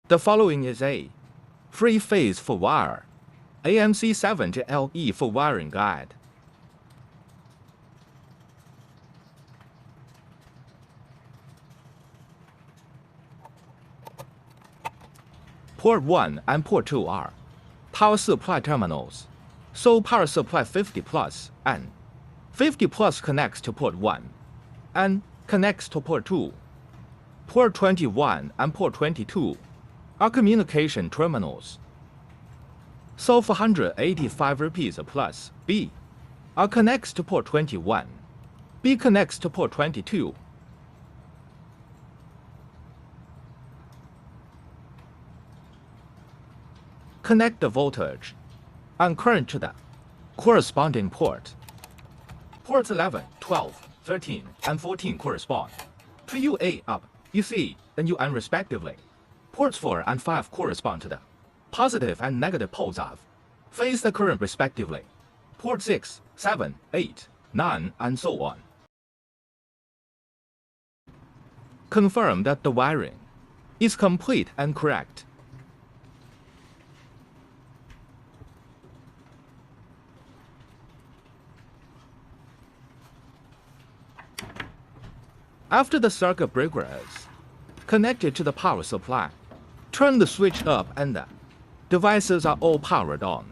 The following is a free phase for wire AMC72L for wiring guide. Port 1 and Port 2 are power supply terminals, so power supply 50 plus and 50 plus connects to Port 1 and connects to Port 2. Port 21 and Port 22 are communication terminals. So 485 rupees plus B are connects to Port 21. B connects to Port 22. Connect the voltage and current to the corresponding port. Ports 11, 12, 13, and 14 correspond to UA up, UC, and UN respectively. Ports 4 and 5 correspond to the positive and negative poles of phase the current respectively. Port 6, 7, 8, 9, and so on. Confirm that the wiring is complete and correct. After the circuit breaker is connected to the power supply, turn the switch up and the devices are all powered on.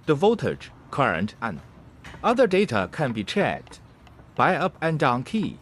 The voltage, current, and other data can be checked by up and down key.